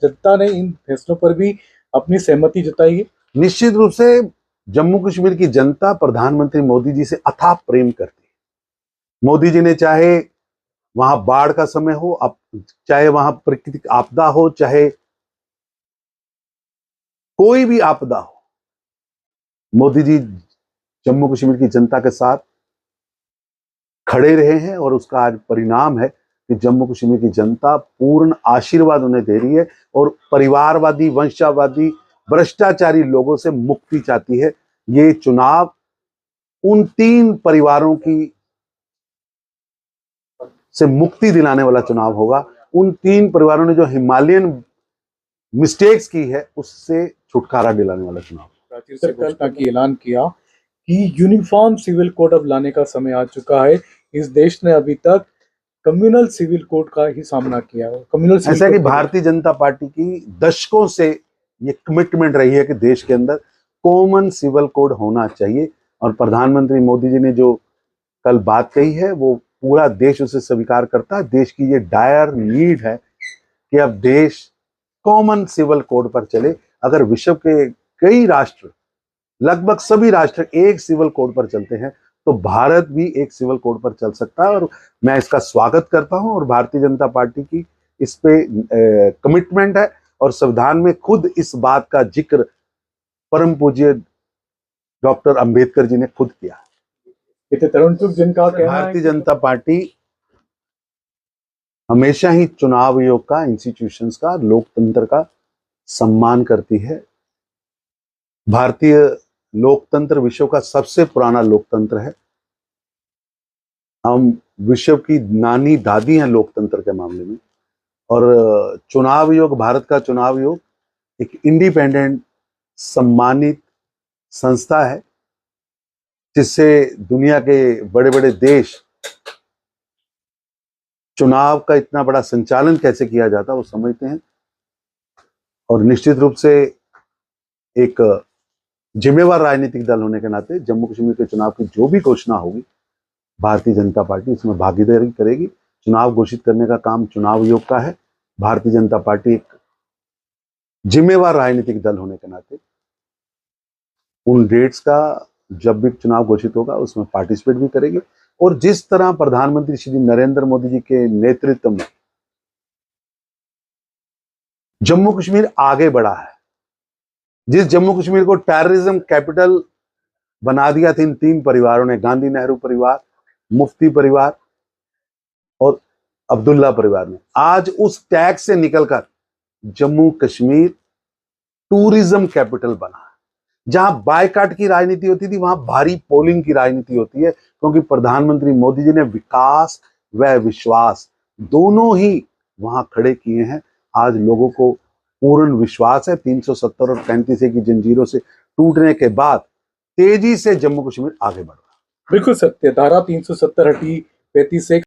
जनता ने इन फैसलों पर भी अपनी सहमति जताई है? निश्चित रूप से जम्मू कश्मीर की जनता प्रधानमंत्री मोदी जी से अथाह प्रेम करती है। मोदी जी ने चाहे वहां बाढ़ का समय हो, अब चाहे वहां प्राकृतिक आपदा हो, चाहे कोई भी आपदा हो, मोदी जी जम्मू कश्मीर की जनता के साथ खड़े रहे हैं और उसका आज परिणाम है कि जम्मू कश्मीर की जनता पूर्ण आशीर्वाद उन्हें दे रही है और परिवारवादी, वंशवादी, भ्रष्टाचारी लोगों से मुक्ति चाहती है। ये चुनाव उन 3 परिवारों की से मुक्ति दिलाने वाला चुनाव होगा। उन 3 परिवारों ने जो हिमालयन मिस्टेक्स की है उससे छुटकारा दिलाने वाला चुनाव। सरकार की ऐलान किया कि यूनिफॉर्म सिविल कोड अब लाने का समय आ चुका है। इस देश ने अभी तक कम्युनल सिविल कोड का ही सामना किया है। कम्युनल सिविल ऐसा कि भारतीय जनता पार्टी की दशकों से ये कमिटमेंट रही है कि देश के अंदर कॉमन सिविल कोड होना चाहिए और प्रधानमंत्री मोदी जी ने जो कल बात कही है वो पूरा देश उसे स्वीकार करता है। देश की ये डायर नीड है कि अब देश कॉमन सिविल कोड पर चले। अगर विश्व के कई राष्ट्र, लगभग सभी राष्ट्र एक सिविल कोड पर चलते हैं तो भारत भी एक सिविल कोड पर चल सकता है और मैं इसका स्वागत करता हूं। और भारतीय जनता पार्टी की इस पे कमिटमेंट है और संविधान में खुद इस बात का जिक्र परम पूज्य डॉक्टर अंबेडकर जी ने खुद किया। तरुण चुग जिनका कहना है भारतीय जनता पार्टी हमेशा ही चुनाव आयोग का, इंस्टीट्यूशंस का, लोकतंत्र का सम्मान करती है। भारतीय लोकतंत्र विश्व का सबसे पुराना लोकतंत्र है। हम विश्व की नानी दादी हैं लोकतंत्र के मामले में। और चुनाव आयोग, भारत का चुनाव आयोग एक इंडिपेंडेंट सम्मानित संस्था है जिससे दुनिया के बड़े बड़े देश चुनाव का इतना बड़ा संचालन कैसे किया जाता है वो समझते हैं। और निश्चित रूप से एक जिम्मेवार राजनीतिक दल होने के नाते जम्मू कश्मीर के चुनाव की जो भी घोषणा होगी भारतीय जनता पार्टी इसमें भागीदारी करेगी। चुनाव घोषित करने का काम चुनाव आयोग का है। भारतीय जनता पार्टी एक जिम्मेवार राजनीतिक दल होने के नाते उन डेट्स का जब भी चुनाव घोषित होगा उसमें पार्टिसिपेट भी करेगी। और जिस तरह प्रधानमंत्री श्री नरेंद्र मोदी जी के नेतृत्व में जम्मू कश्मीर आगे बढ़ा है, जिस जम्मू कश्मीर को टेररिज्म कैपिटल बना दिया था इन 3 परिवारों ने, गांधी नेहरू परिवार, मुफ्ती परिवार और अब्दुल्ला परिवार ने, आज उस टैग से निकलकर जम्मू कश्मीर टूरिज्म कैपिटल बना। जहां बायकाट की राजनीति होती थी वहां भारी पोलिंग की राजनीति होती है, क्योंकि प्रधानमंत्री मोदी जी ने विकास व विश्वास दोनों ही वहां खड़े किए हैं। आज लोगों को पूर्ण विश्वास है 370 और 35A की जंजीरों से टूटने के बाद तेजी से जम्मू कश्मीर आगे बढ़ रहा है। बिल्कुल सत्य। धारा 370 हटी, 35A